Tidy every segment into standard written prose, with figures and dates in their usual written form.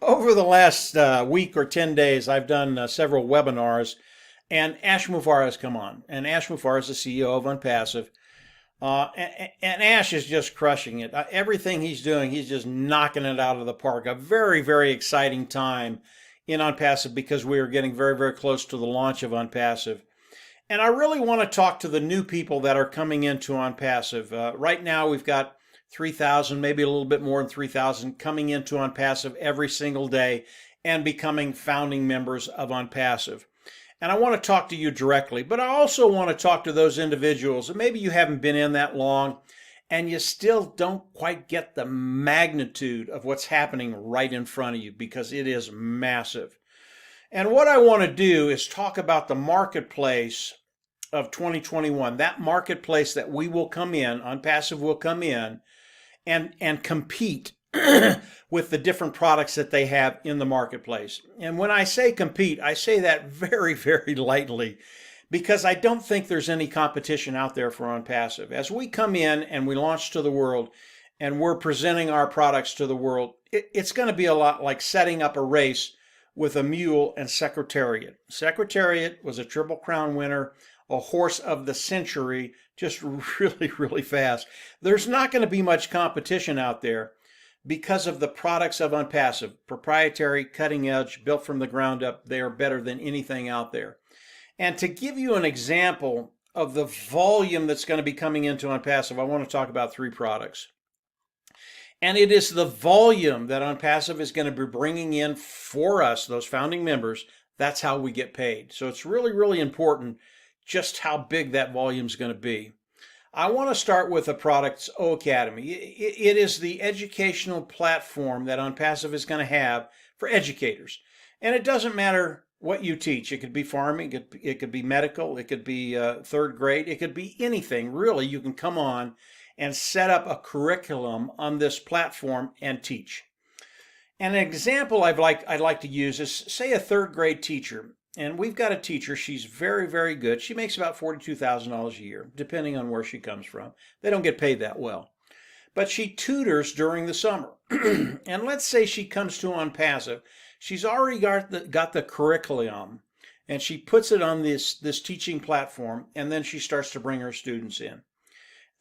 Over the last week or 10 days, I've done several webinars, and Ash Mufareh has come on. And Ash Mufareh is the CEO of Onpassive. And Ash is just crushing it. Everything he's doing, he's just knocking it out of the park. A very, very exciting time in Onpassive because we are getting very, very close to the launch of Onpassive. And I really want to talk to the new people that are coming into Onpassive. Right now, we've got 3,000, maybe a little bit more than 3,000 coming into Onpassive every single day and becoming founding members of Onpassive. And I want to talk to you directly, but I also want to talk to those individuals that maybe you haven't been in that long and you still don't quite get the magnitude of what's happening right in front of you because it is massive. And what I want to do is talk about the marketplace of 2021, that marketplace that we will come in, Onpassive will come in and compete with the different products that they have in the marketplace. And when I say compete, I say that very, very lightly because I don't think there's any competition out there for Onpassive. As we come in and we launch to the world and we're presenting our products to the world, it's going to be a lot like setting up a race with a mule and Secretariat. Secretariat was a Triple Crown winner, a horse of the century, just really, really fast. There's not going to be much competition out there because of the products of Onpassive. Proprietary, cutting edge, built from the ground up. They are better than anything out there. And to give you an example of the volume that's going to be coming into Onpassive, I want to talk about 3 products. And it is the volume that Onpassive is going to be bringing in for us, those founding members. That's how we get paid. So it's really, really important just how big that volume is going to be. I want to start with the product's O Academy. It is the educational platform that Onpassive is going to have for educators. And it doesn't matter what you teach. It could be farming, it could be medical, it could be 3rd grade, it could be anything. Really, you can come on and set up a curriculum on this platform and teach. And an example I'd like to use is, say, a 3rd grade teacher. And we've got a teacher, she's very, very good. She makes about $42,000 a year, depending on where she comes from. They don't get paid that well. But she tutors during the summer. And let's say she comes to Onpassive. She's already got the curriculum, and she puts it on this teaching platform, and then she starts to bring her students in.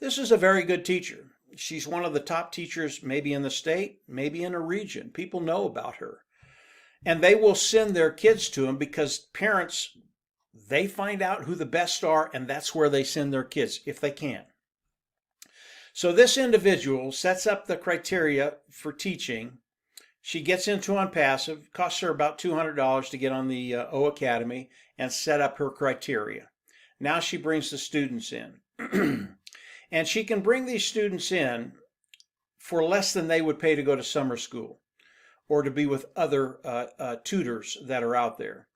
This is a very good teacher. She's one of the top teachers maybe in the state, maybe in a region. People know about her. And they will send their kids to them because parents, they find out who the best are, and that's where they send their kids, if they can. So this individual sets up the criteria for teaching. She gets into Onpassive, costs her about $200 to get on the O Academy and set up her criteria. Now she brings the students in. And she can bring these students in for less than they would pay to go to summer school or to be with other tutors that are out there.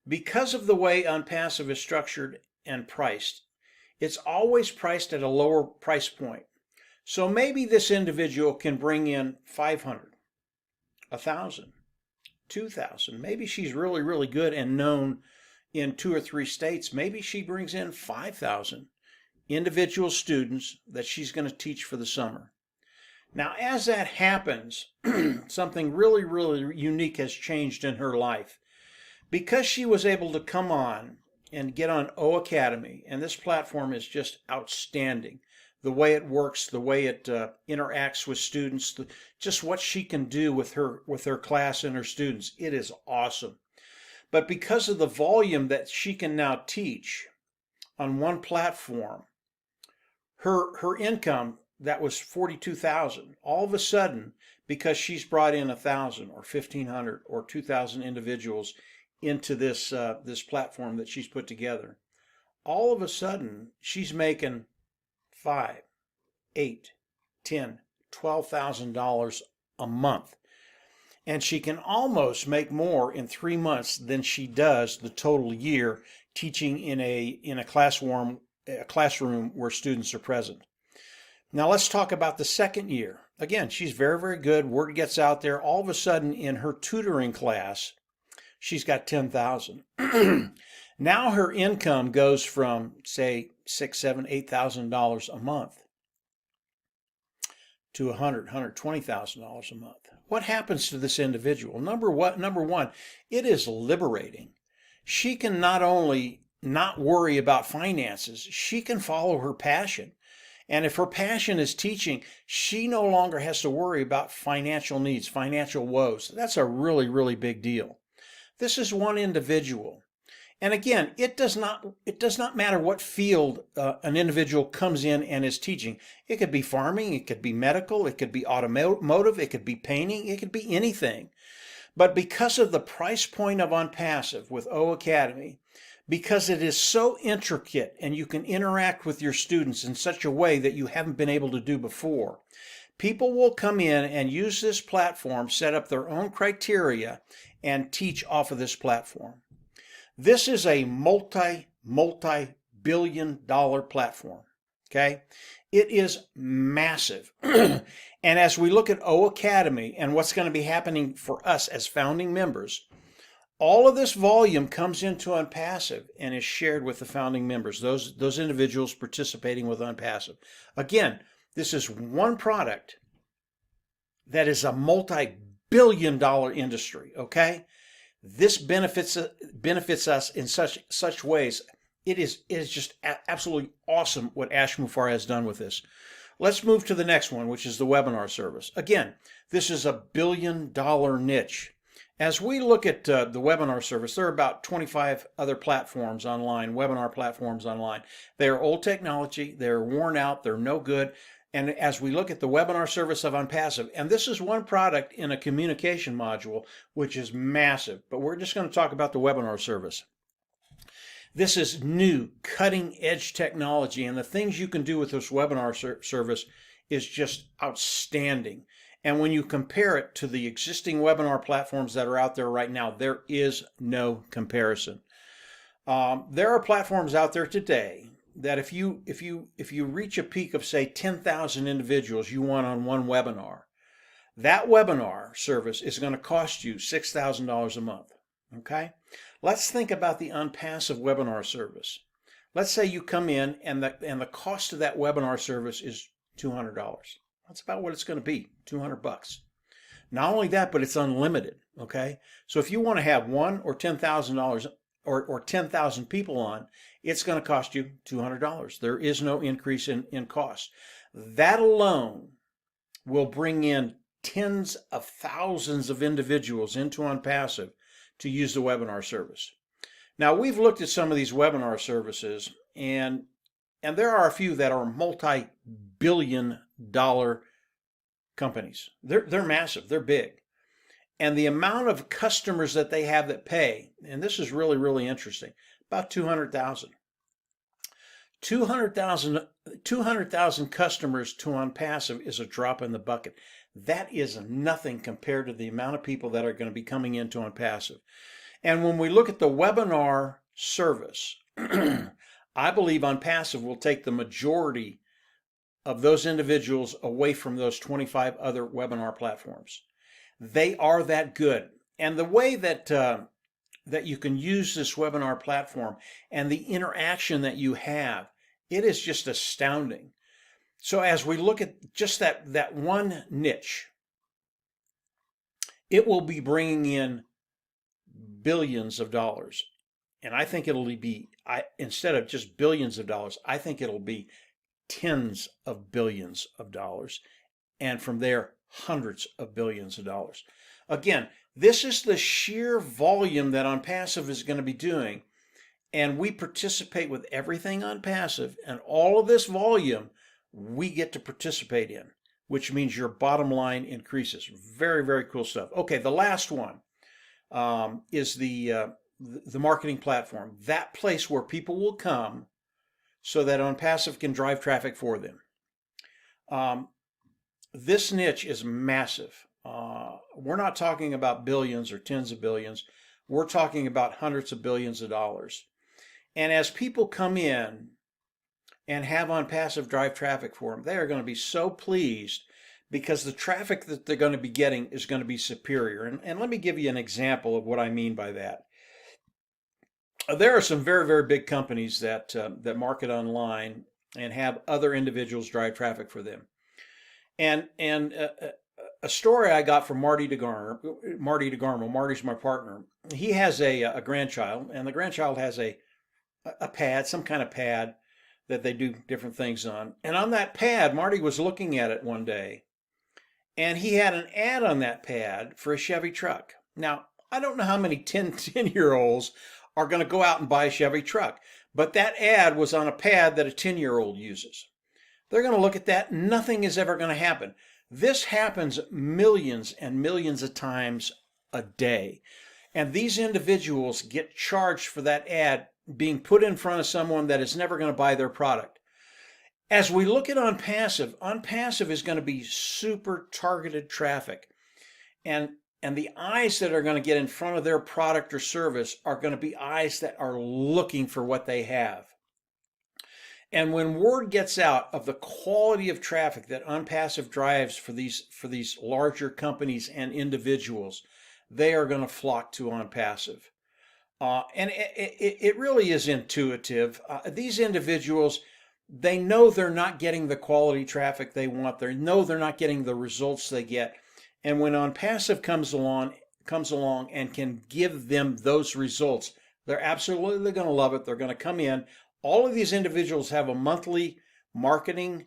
Because of the way Onpassive is structured and priced, it's always priced at a lower price point. So maybe this individual can bring in 500, 1,000, 2,000. Maybe she's really, really good and known in 2 or 3 states. Maybe she brings in 5,000 individual students that she's going to teach for the summer. Now, as that happens, something really, really unique has changed in her life. Because she was able to come on and get on O Academy, and this platform is just outstanding. The way it works, the way it interacts with students, just what she can do with her class and her students, it is awesome. But because of the volume that she can now teach on one platform, her income that was $42,000, all of a sudden, because she's brought in 1,000 or 1,500 or 2,000 individuals into this platform that she's put together, all of a sudden she's making $5, $8, $10, $12,000 a month, and she can almost make more in 3 months than she does the total year teaching in a classroom where students are present. Now let's talk about the 2nd year. Again, she's very, very good. Word gets out there. All of a sudden in her tutoring class, she's got 10,000. Now her income goes from, say, $6,000, $7,000, $8,000 a month to $120,000 a month. what happens to this individual? Number one, it is liberating. She can not only not worry about finances, she can follow her passion. And if her passion is teaching, she no longer has to worry about financial needs, financial woes. That's a really, really big deal. This is one individual. And again, it does not matter what field an individual comes in and is teaching. It could be farming, it could be medical, it could be automotive, it could be painting, it could be anything. But because of the price point of Onpassive with O Academy, because it is so intricate and you can interact with your students in such a way that you haven't been able to do before, people will come in and use this platform, set up their own criteria, and teach off of this platform. This is a multi-billion-dollar platform, okay? It is massive. And as we look at O Academy and what's going to be happening for us as founding members, all of this volume comes into Onpassive and is shared with the founding members, those individuals participating with Onpassive. Again, this is one product that is a multi-billion-dollar industry, okay? This benefits us in such ways. It is just absolutely awesome what Ash Mufareh has done with this. Let's move to the next one, which is the webinar service. Again, this is a billion-dollar niche. As we look at the webinar service, there are about 25 other platforms online, webinar platforms online. They are old technology, they're worn out, they're no good. And as we look at the webinar service of Onpassive, and this is one product in a communication module, which is massive, but we're just going to talk about the webinar service. This is new, cutting-edge technology, and the things you can do with this webinar service is just outstanding. And when you compare it to the existing webinar platforms that are out there right now, there is no comparison. There are platforms out there today that if you reach a peak of, say, 10,000 individuals you want on one webinar, that webinar service is going to cost you $6,000 a month. Okay? Let's think about the Onpassive webinar service. Let's say you come in and the cost of that webinar service is $200. That's about what it's going to be, $200. Not only that, but it's unlimited. Okay? So if you want to have one or $10,000 or 10,000 people on, it's going to cost you $200. There is no increase in cost. That alone will bring in tens of thousands of individuals into Onpassive to use the webinar service. Now, we've looked at some of these webinar services, and there are a few that are multi-billion-dollar companies. They're massive. They're big. And the amount of customers that they have that pay, and this is really, really interesting, about 200,000. 200,000 customers to Onpassive is a drop in the bucket. That is nothing compared to the amount of people that are going to be coming into Onpassive. And when we look at the webinar service, I believe Onpassive will take the majority of those individuals away from those 25 other webinar platforms. They are that good. And the way that you can use this webinar platform and the interaction that you have, it is just astounding. So as we look at just that one niche, it will be bringing in billions of dollars. And I think it'll be, instead of just billions of dollars, I think it'll be tens of billions of dollars. And from there, hundreds of billions of dollars. Again, this is the sheer volume that Onpassive is going to be doing. And we participate with everything Onpassive, and all of this volume we get to participate in, which means your bottom line increases. Very, very cool stuff. Okay, the last one is the marketing platform. That place where people will come so that Onpassive can drive traffic for them. This niche is massive. We're not talking about billions or tens of billions. We're talking about hundreds of billions of dollars. And as people come in and have Onpassive drive traffic for them, they are going to be so pleased because the traffic that they're going to be getting is going to be superior. And let me give you an example of what I mean by that. There are some very, very big companies that market online and have other individuals drive traffic for them. And a story I got from Marty DeGarmo. Marty's my partner. He has a grandchild, and the grandchild has a pad, some kind of pad that they do different things on. And on that pad, Marty was looking at it one day, and he had an ad on that pad for a Chevy truck. Now, I don't know how many 10-year-olds are going to go out and buy a Chevy truck, but that ad was on a pad that a 10-year-old uses. They're going to look at that. Nothing is ever going to happen. This happens millions and millions of times a day. And these individuals get charged for that ad being put in front of someone that is never going to buy their product. As we look at Onpassive is going to be super targeted traffic. And the eyes that are going to get in front of their product or service are going to be eyes that are looking for what they have. And when word gets out of the quality of traffic that Onpassive drives for these larger companies and individuals, they are going to flock to Onpassive. And it really is intuitive. These individuals, they know they're not getting the quality traffic they want. They know they're not getting the results they get. And when Onpassive comes along and can give them those results, they're absolutely going to love it. They're going to come in. All of these individuals have a monthly marketing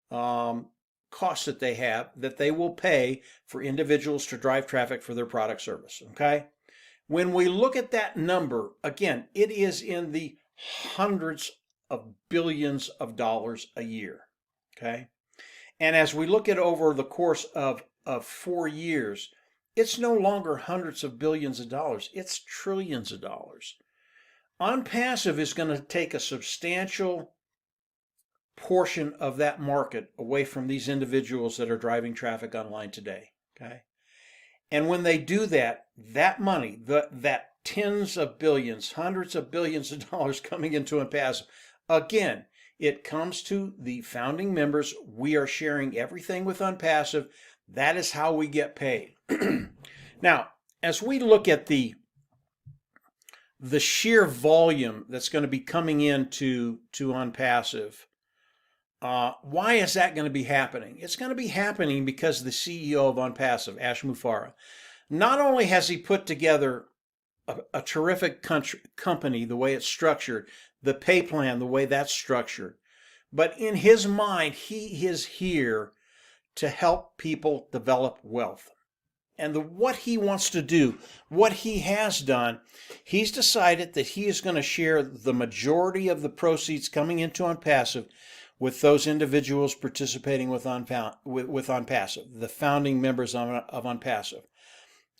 cost that they have that they will pay for individuals to drive traffic for their product service. Okay? When we look at that number, again, it is in the hundreds of billions of dollars a year. Okay? And as we look at over the course of 4 years, it's no longer hundreds of billions of dollars, it's trillions of dollars. Onpassive is going to take a substantial portion of that market away from these individuals that are driving traffic online today. Okay? And when they do that, that money, that tens of billions, hundreds of billions of dollars coming into Onpassive, again, it comes to the founding members. We are sharing everything with Onpassive. That is how we get paid. Now, as we look at the sheer volume that's going to be coming into Onpassive, why is that going to be happening? It's going to be happening because the CEO of Onpassive, Ash Mufareh, not only has he put together a terrific company, the way it's structured, the pay plan, the way that's structured, but in his mind, he is here to help people develop wealth. And what he wants to do, what he has done, he's decided that he is going to share the majority of the proceeds coming into Onpassive with those individuals participating with Onpassive, the founding members of Onpassive.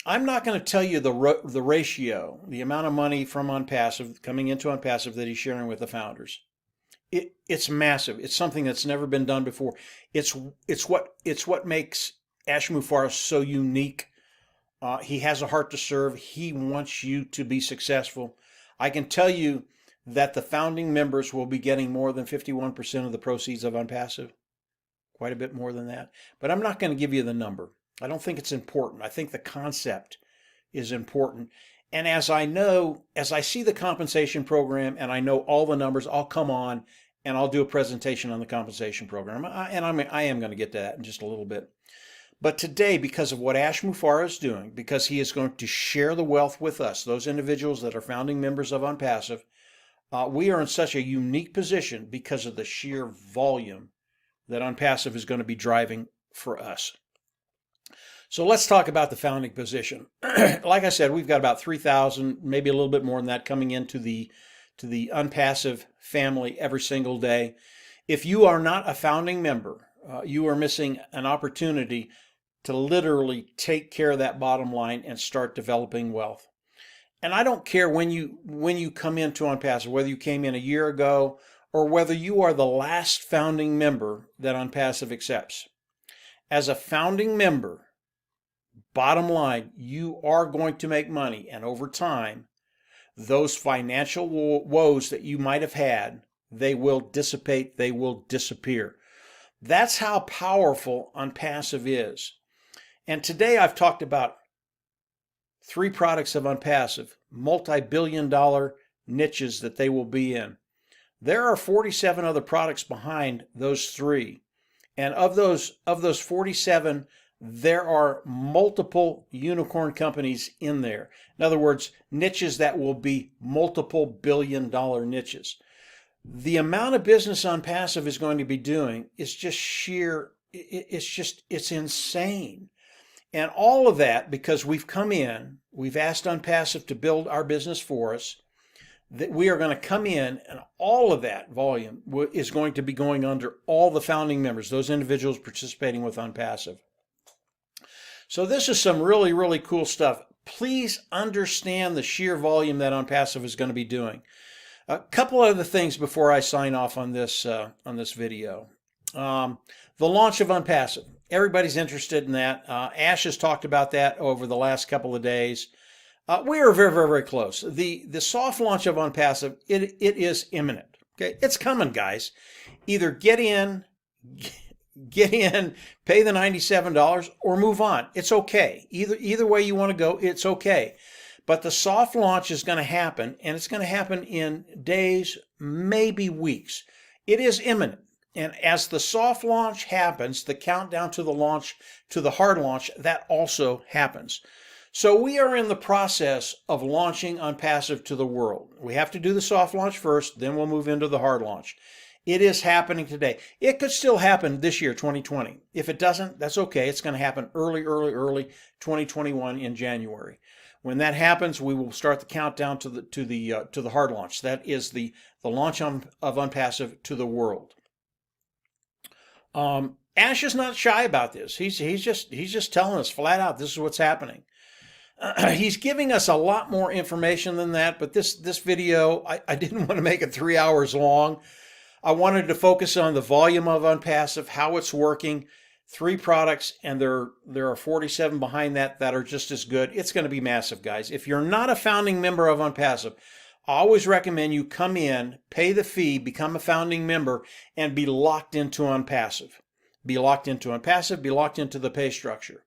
I'm not going to tell you the ratio, the amount of money from Onpassive coming into Onpassive that he's sharing with the founders. It's massive. It's something that's never been done before. It's what makes Ash Mufareh so unique. He has a heart to serve. He wants you to be successful. I can tell you that the founding members will be getting more than 51% of the proceeds of Onpassive. Quite a bit more than that. But I'm not going to give you the number. I don't think it's important. I think the concept is important. And as I see the compensation program and I know all the numbers, I'll come on and I'll do a presentation on the compensation program. I am going to get to that in just a little bit. But today, because of what Ash Mufareh is doing, because he is going to share the wealth with us, those individuals that are founding members of Onpassive, we are in such a unique position because of the sheer volume that Onpassive is going to be driving for us. So let's talk about the founding position. Like I said, we've got about 3,000, maybe a little bit more than that, coming into the Onpassive family every single day. If you are not a founding member, you are missing an opportunity to literally take care of that bottom line and start developing wealth. And I don't care when you come into Onpassive, whether you came in a year ago or whether you are the last founding member that Onpassive accepts. As a founding member, bottom line, you are going to make money, and over time, those financial woes that you might have had, they will dissipate, they will disappear. That's how powerful Onpassive is. And today I've talked about 3 products of Onpassive, multi-billion-dollar niches that they will be in. There are 47 other products behind those 3. And of those 47, there are multiple unicorn companies in there. In other words, niches that will be multiple billion-dollar niches. The amount of business Onpassive is going to be doing is just sheer, it's insane. And all of that because we've come in, we've asked Onpassive to build our business for us, that we are going to come in and all of that volume is going to be going under all the founding members, those individuals participating with Onpassive. So this is some really, really cool stuff. Please understand the sheer volume that Onpassive is going to be doing. A couple other things before I sign off on this video. The launch of Onpassive. Everybody's interested in that. Ash has talked about that over the last couple of days. We are very, very, very close. The soft launch of Onpassive, it is imminent. Okay, it's coming, guys. Either get in, pay the $97, or move on. It's okay. Either way you want to go, it's okay. But the soft launch is going to happen, and it's going to happen in days, maybe weeks. It is imminent. And as the soft launch happens, the countdown to the launch, to the hard launch, that also happens. So we are in the process of launching Onpassive to the world. We have to do the soft launch first, then we'll move into the hard launch. It is happening today. It could still happen this year, 2020. If it doesn't, that's okay. It's going to happen early 2021 in January. When that happens, we will start the countdown to the hard launch. That is the launch of Onpassive to the world. Ash is not shy about this. He's just telling us flat out this is what's happening. He's giving us a lot more information than that, but this video, I didn't want to make it 3 hours long. I wanted to focus on the volume of Onpassive, how it's working, 3 products, and there are 47 behind that are just as good. It's going to be massive, guys. If you're not a founding member of Onpassive, I always recommend you come in, pay the fee, become a founding member, and be locked into Onpassive. Be locked into Onpassive, be locked into the pay structure.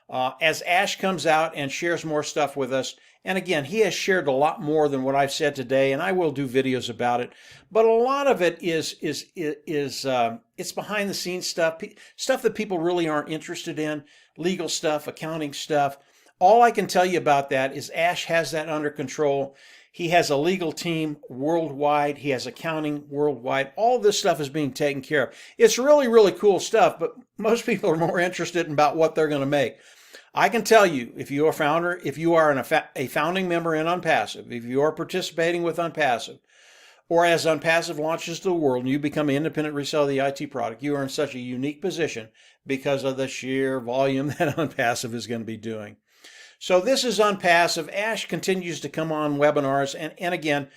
As Ash comes out and shares more stuff with us, and again, he has shared a lot more than what I've said today, and I will do videos about it. But a lot of it is it's behind the scenes stuff, stuff that people really aren't interested in, legal stuff, accounting stuff. All I can tell you about that is Ash has that under control. He has a legal team worldwide. He has accounting worldwide. All this stuff is being taken care of. It's really, really cool stuff, but most people are more interested in about what they're going to make. I can tell you, if you are a founder, if you are a founding member in Onpassive, if you are participating with Onpassive, or as Onpassive launches to the world and you become an independent reseller of the IT product, you are in such a unique position because of the sheer volume that Onpassive is going to be doing. So this is Onpassive. Ash continues to come on webinars, and again,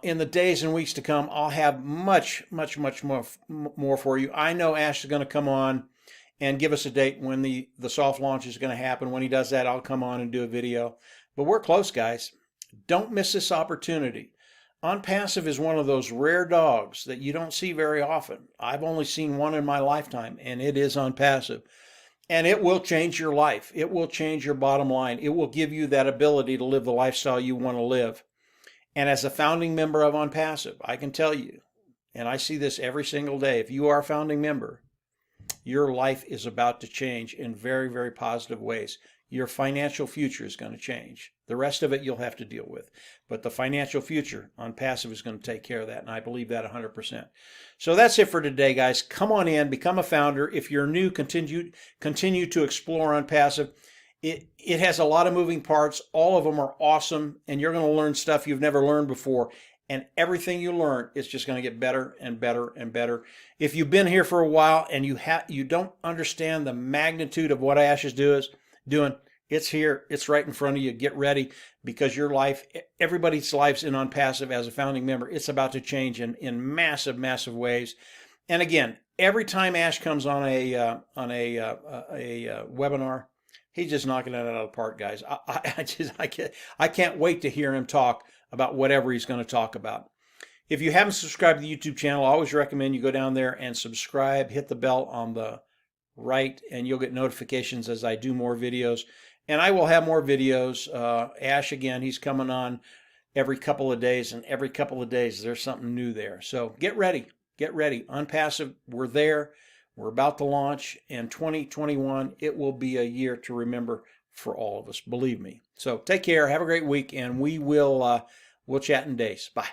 in the days and weeks to come, I'll have much more for you. I know Ash is going to come on and give us a date when the soft launch is going to happen. When he does that, I'll come on and do a video. But we're close, guys. Don't miss this opportunity. Onpassive is one of those rare dogs that you don't see very often. I've only seen one in my lifetime, and it is Onpassive. And it will change your life. It will change your bottom line. It will give you that ability to live the lifestyle you want to live. And as a founding member of Onpassive, I can tell you, and I see this every single day, if you are a founding member, your life is about to change in very, very positive ways. Your financial future is going to change. The rest of it you'll have to deal with. But the financial future, Onpassive is going to take care of that, and I believe that 100%. So that's it for today, guys. Come on in, become a founder. If you're new, continue to explore Onpassive. It has a lot of moving parts. All of them are awesome, and you're going to learn stuff you've never learned before. And everything you learn is just going to get better and better and better. If you've been here for a while and you don't understand the magnitude of what Ash is doing, it's here. It's right in front of you. Get ready, because your life, everybody's lives in Onpassive as a founding member, it's about to change in massive, massive ways. And again, every time Ash comes on a webinar, he's just knocking it out of the park, guys. I can't wait to hear him talk about whatever he's going to talk about. If you haven't subscribed to the YouTube channel, I always recommend you go down there and subscribe, hit the bell on the right, and you'll get notifications as I do more videos. And I will have more videos. Ash, again, he's coming on every couple of days, and every couple of days there's something new there. So get ready. Get ready. Onpassive, we're there. We're about to launch, and 2021, it will be a year to remember for all of us, believe me. So take care, have a great week, and we'll chat in days. Bye.